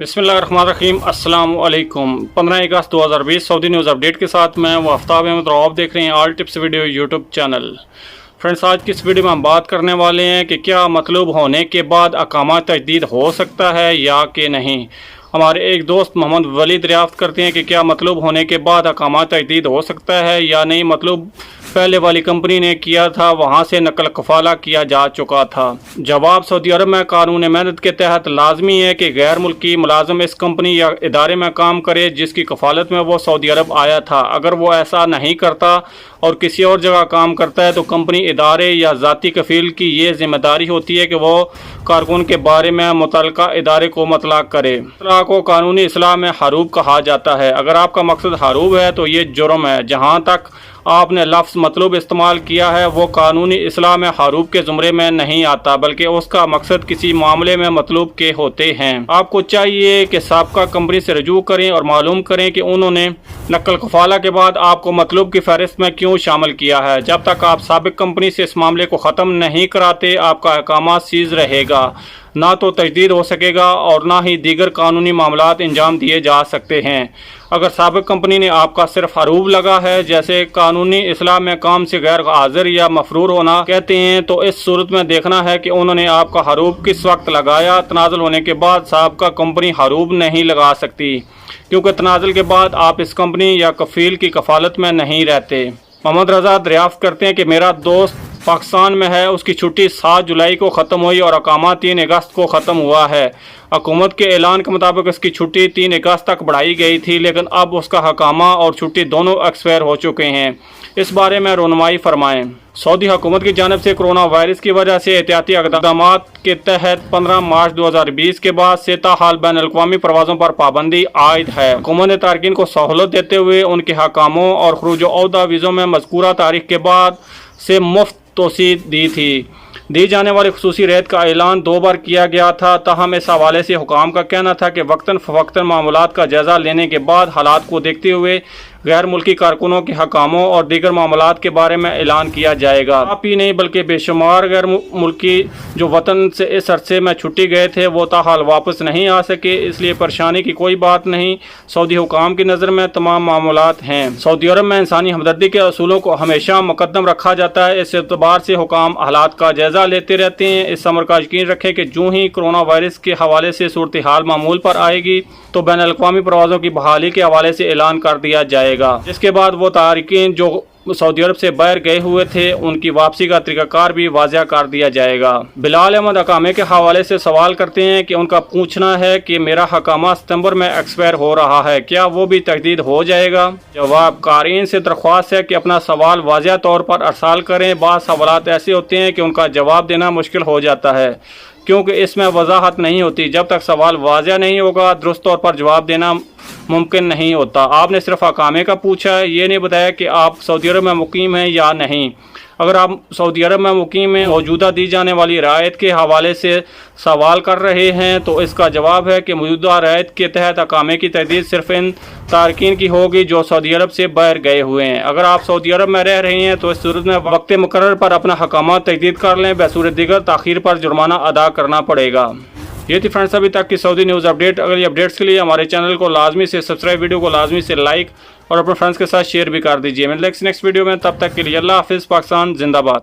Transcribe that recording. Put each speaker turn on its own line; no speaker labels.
बिस्मिल्लाहिर्रहमानिर्रहीम अस्सलाम वालेकुम। 15 अगस्त 2020 सऊदी न्यूज़ अपडेट के साथ मैं आफ्ताब अहमद और आप देख रहे हैं all tips video YouTube channel. Friends, आज की इस वीडियो में हम बात करने वाले हैं कि क्या मतलूब होने के बाद अकामा तजदीद हो सकता है या कि नहीं। हमारे एक दोस्त मोहम्मद वली दरियाफ्त करते हैं कि क्या मतलूब होने के बाद अकामा तजदीद हो सकता है या नहीं। मतलूब पहले वाली कंपनी ने किया था, वहाँ से नकल कफाला किया जा चुका था। जवाब, सऊदी अरब में कानून मेहनत के तहत लाजमी है कि गैर मुल्की मुलाजिम इस कंपनी या इदारे में काम करे जिसकी कफालत में वो सऊदी अरब आया था। अगर वो ऐसा नहीं करता और किसी और जगह काम करता है तो कंपनी, इदारे या ज़ाती कफील की ये जिम्मेदारी होती है कि वो कारकुन के बारे में मुतल्लिका इदारे को मतला करे। मतला को कानूनी इस्लाह में हरूब कहा जाता है। अगर आपका मकसद हरूब है तो ये जुर्म है। जहाँ तक आपने लफ्ज़ मतलूब इस्तेमाल किया है वो कानूनी इस्लाह में हरूब के ज़ुमरे में नहीं आता, बल्कि उसका मकसद किसी मामले में मतलूब के होते हैं। आपको चाहिए कि साबका कंपनी से रजू करें और मालूम करें कि उन्होंने नकल कफाला के बाद आपको मतलूब की फहरिस्त में क्यों शामिल किया है। जब तक आप साबिक कंपनी से इस मामले को ख़त्म नहीं कराते आपका अकामा सीज रहेगा, ना तो तजदीद हो सकेगा और ना ही दीगर कानूनी मामलात अंजाम दिए जा सकते हैं। अगर साबिक कंपनी ने आपका सिर्फ हरूब लगा है, जैसे कानूनी इस्लाह में काम से गैर हाजिर या मफरूर होना कहते हैं, तो इस सूरत में देखना है कि उन्होंने आपका हरूब किस वक्त लगाया। तनाज़ुल होने के बाद साबिका कंपनी हरूब नहीं लगा सकती, क्योंकि तनाज़ुल के बाद आप इस कंपनी या कफील की कफालत में नहीं रहते। मोहम्मद रजा दरियाफ्त करते हैं कि मेरा दोस्त पाकिस्तान में है, उसकी छुट्टी 7 जुलाई को ख़त्म हुई और अकामा 3 अगस्त को ख़त्म हुआ है। हुकूमत के ऐलान के मुताबिक उसकी छुट्टी 3 अगस्त तक बढ़ाई गई थी, लेकिन अब उसका हकामा और छुट्टी दोनों एक्सपायर हो चुके हैं। इस बारे में रहनुमाई फरमाएँ। सऊदी हुकूमत की जानिब से कोरोना वायरस की वजह से एहतियाती इक़दाम के तहत 15 मार्च 2020 के बाद से ताहाल बैन अल-अक़वामी परवाज़ों पर पाबंदी आयद है। हुकूमत ने तारकीन को सहूलत देते हुए उनके हकामों और खरूज ओहदा वीज़ों में मज़कूरा तारीख के बाद से मुफ्त तोसी दी जाने वाली खुसूसी रियायत का ऐलान 2 बार किया गया था। ताहम इस हवाले से हुकाम का कहना था कि वक्तन फ़वक्तन मामलात का जायज़ा लेने के बाद हालात को देखते हुए गैर मुल्की कारकुनों के हकामों और दीगर मामलात के बारे में ऐलान किया जाएगा। आप ही नहीं बल्कि बेशुमार गैर मुल्की जो वतन से इस अरसे में छुट्टी गए थे वो ताहाल वापस नहीं आ सके, इसलिए परेशानी की कोई बात नहीं। सऊदी हुकाम की नज़र में तमाम मामलात हैं। सऊदी अरब में इंसानी हमदर्दी के असूलों को हमेशा मुकद्दम रखा जाता है। इस एतबार से हुकाम हालात का जायज़ा लेते रहते हैं। इस अमर का यकीन रखें कि जो ही कोरोना वायरस के हवाले से सूरत हाल मामूल पर आएगी तो बैन अल-अक़वामी परवाज़ों की बहाली के हवाले से ऐलान कर दिया जाएगा, जिसके बाद वो तारिकीन जो सऊदी अरब से बाहर गए हुए थे उनकी वापसी का तरीक़ाकार भी वाज़ह कर दिया जाएगा। बिलाल अहमद अकामे के हवाले से सवाल करते हैं कि उनका पूछना है कि मेरा हकामा सितंबर में एक्सपायर हो रहा है, क्या वो भी तजदीद हो जाएगा। जवाब, कारीन से दरख्वास्त है कि अपना सवाल वाज़ह तौर पर अरसाल करें। बाज़ सवालात ऐसे होते हैं कि उनका जवाब देना मुश्किल हो जाता है, क्योंकि इसमें वजाहत नहीं होती। जब तक सवाल वाज़ह नहीं होगा दुरुस्त तौर पर जवाब देना मुमकिन नहीं होता। आपने सिर्फ अकामे का पूछा है, ये नहीं बताया कि आप सऊदी अरब में मुकीम हैं या नहीं। अगर आप सऊदी अरब में मुकीम हैं, मौजूदा दी जाने वाली रायत के हवाले से सवाल कर रहे हैं, तो इसका जवाब है कि मौजूदा रायत के तहत अकामे की तजदीद सिर्फ इन तारकीन की होगी जो सऊदी अरब से बाहर गए हुए हैं। अगर आप सऊदी अरब में रह रहे हैं तो इस सूरत में वक्त मुकर्रर पर अपना हकामा तजदीद कर लें, बसूरत दीगर ताख़ीर पर जुर्माना अदा करना पड़ेगा। ये थी फ्रेंड्स अभी तक की सऊदी न्यूज़ अपडेट। अगली अपडेट्स के लिए हमारे चैनल को लाजमी से सब्सक्राइब, वीडियो को लाजमी से लाइक और अपने फ्रेंड्स के साथ शेयर भी कर दीजिए। मिलते हैं नेक्स्ट वीडियो में, तब तक के लिए अल्लाह हाफ़िज़। पाकिस्तान जिंदाबाद।